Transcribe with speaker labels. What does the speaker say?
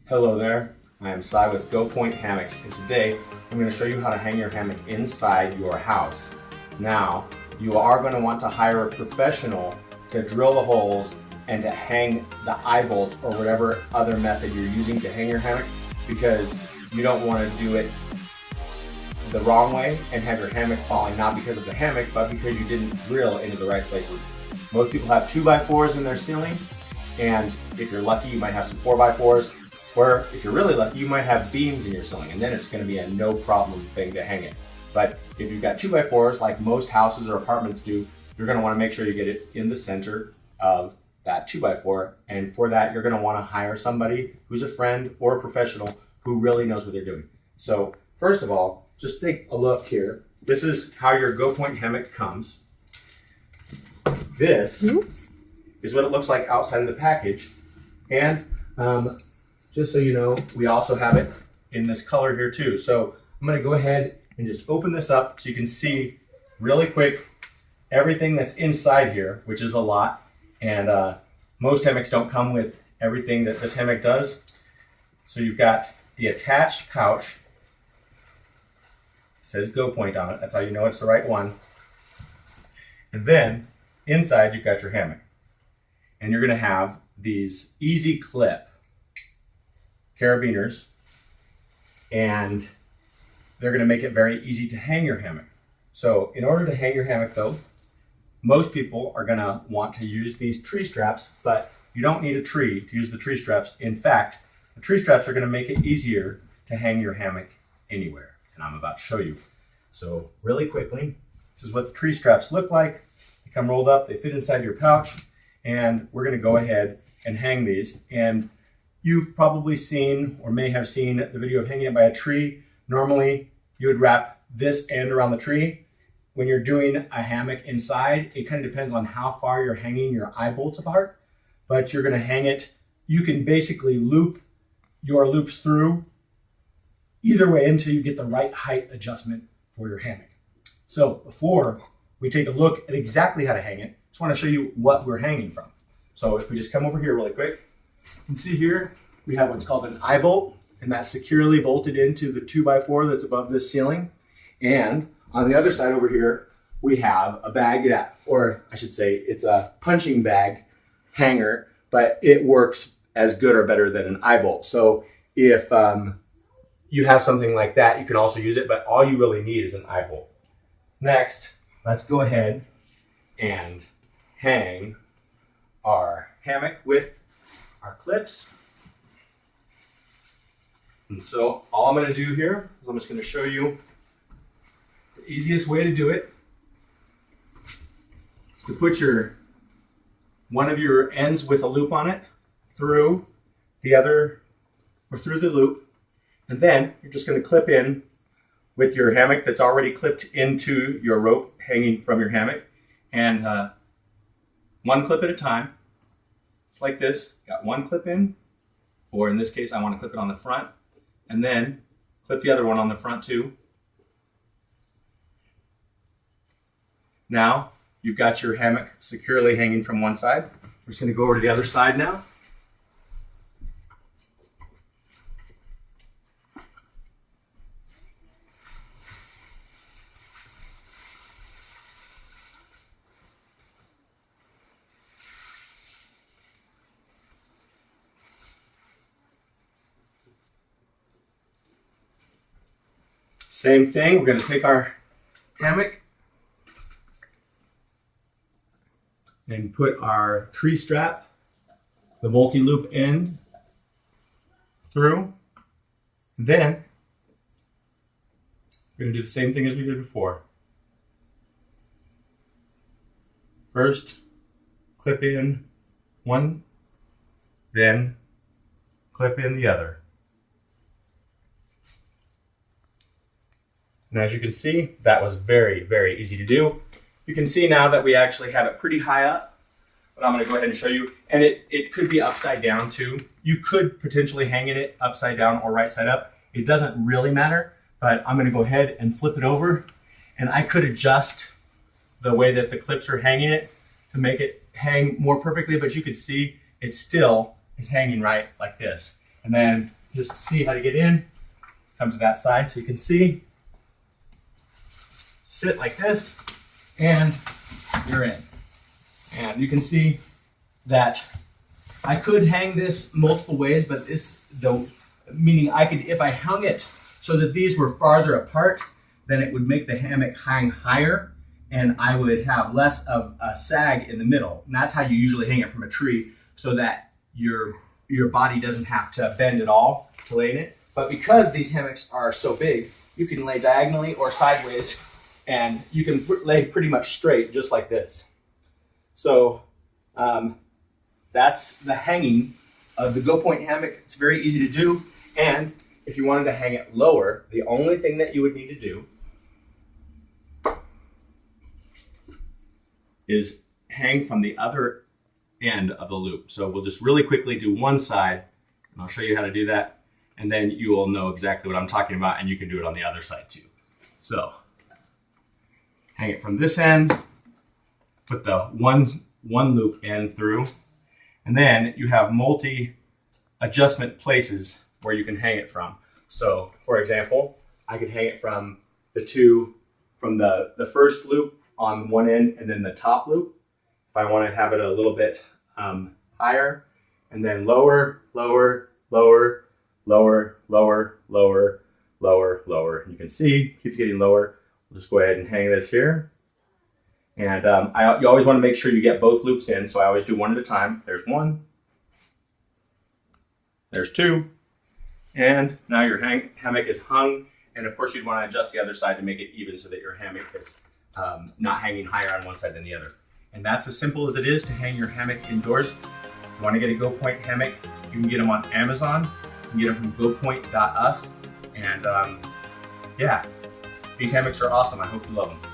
Speaker 1: Hello there, I am Cy with Gopoint Hammocks, and today I'm going to show you how to hang your hammock inside your house. Now, you are going to want to hire a professional to drill the holes and to hang the eyebolts or whatever other method you're using to hang your hammock, because you don't want to do it the wrong way and have your hammock falling, not because of the hammock, but because you didn't drill into the right places. Most people have 2x4s in their ceiling, and if you're lucky, you might have some 4x4s. Or if you're really lucky, you might have beams in your ceiling, and then it's going to be a no problem thing to hang it. But if you've got 2x4s, like most houses or apartments do, you're going to want to make sure you get it in the center of that 2x4. And for that, you're going to want to hire somebody who's a friend or a professional who really knows what they're doing. So first of all, just take a look here. This is how your Gopoint hammock comes. This is what it looks like outside of the package. And just so you know, we also have it in this color here too. So I'm going to go ahead and just open this up so you can see really quick everything that's inside here, which is a lot. And most hammocks don't come with everything that this hammock does. So you've got the attached pouch. It says Gopoint on it. That's how you know it's the right one. And then inside you've got your hammock. And you're going to have these easy clip carabiners, and they're going to make it very easy to hang your hammock. So in order to hang your hammock though, most people are going to want to use these tree straps, but you don't need a tree to use the tree straps. In fact, the tree straps are going to make it easier to hang your hammock anywhere, and I'm about to show you. So really quickly, this is what the tree straps look like. They come rolled up, they fit inside your pouch, and we're going to go ahead and hang these. And you've probably seen or may have seen the video of hanging it by a tree. Normally, you would wrap this end around the tree. When you're doing a hammock inside, it kind of depends on how far you're hanging your eye bolts apart, but you're going to hang it. You can basically loop your loops through either way until you get the right height adjustment for your hammock. So before we take a look at exactly how to hang it, I just want to show you what we're hanging from. So if we just come over here really quick, you can see here we have what's called an eye bolt, and that's securely bolted into the 2x4 that's above this ceiling. And on the other side over here, we have a bag that, or I should say, it's a punching bag hanger, but it works as good or better than an eye bolt. So if you have something like that, you can also use it, but all you really need is an eye bolt. Next, let's go ahead and hang our hammock with our clips. And so all I'm going to do here is I'm just going to show you the easiest way to do it. Is to put one of your ends with a loop on it through the other, or through the loop, and then you're just going to clip in with your hammock that's already clipped into your rope hanging from your hammock, and one clip at a time. It's like this. Got one clip in, or in this case, I want to clip it on the front, and then clip the other one on the front too. Now, you've got your hammock securely hanging from one side. We're just going to go over to the other side now. Same thing, we're going to take our hammock and put our tree strap, the multi-loop end, through. Then we're going to do the same thing as we did before. First, clip in one, then clip in the other. And as you can see, that was very, very easy to do. You can see now that we actually have it pretty high up, but I'm going to go ahead and show you. And it could be upside down too. You could potentially hang it upside down or right side up. It doesn't really matter, but I'm going to go ahead and flip it over, and I could adjust the way that the clips are hanging it to make it hang more perfectly, but you can see it still is hanging right like this. And then just to see how to get in, come to that side so you can see. Sit like this, and you're in. And you can see that I could hang this multiple ways, but meaning I could, if I hung it so that these were farther apart, then it would make the hammock hang higher, and I would have less of a sag in the middle. And that's how you usually hang it from a tree, so that your body doesn't have to bend at all to lay in it. But because these hammocks are so big, you can lay diagonally or sideways, and you can lay pretty much straight, just like this. So that's the hanging of the Gopoint hammock. It's very easy to do. And if you wanted to hang it lower, the only thing that you would need to do is hang from the other end of the loop. So we'll just really quickly do one side, and I'll show you how to do that. And then you will know exactly what I'm talking about, and you can do it on the other side too. So hang it from this end, put the one loop in through, and then you have multi-adjustment places where you can hang it from. So for example, I could hang it from the first loop on one end and then the top loop. If I want to have it a little bit higher, and then lower, lower, lower, lower, lower, lower, lower, lower. You can see it keeps getting lower. We'll just go ahead and hang this here. And you always want to make sure you get both loops in, so I always do one at a time. There's one, there's two, and now your hammock is hung. And of course you'd want to adjust the other side to make it even so that your hammock is not hanging higher on one side than the other. And that's as simple as it is to hang your hammock indoors. If you want to get a Gopoint hammock, you can get them on Amazon. You can get them from gopoint.us. And yeah, these hammocks are awesome. I hope you love them.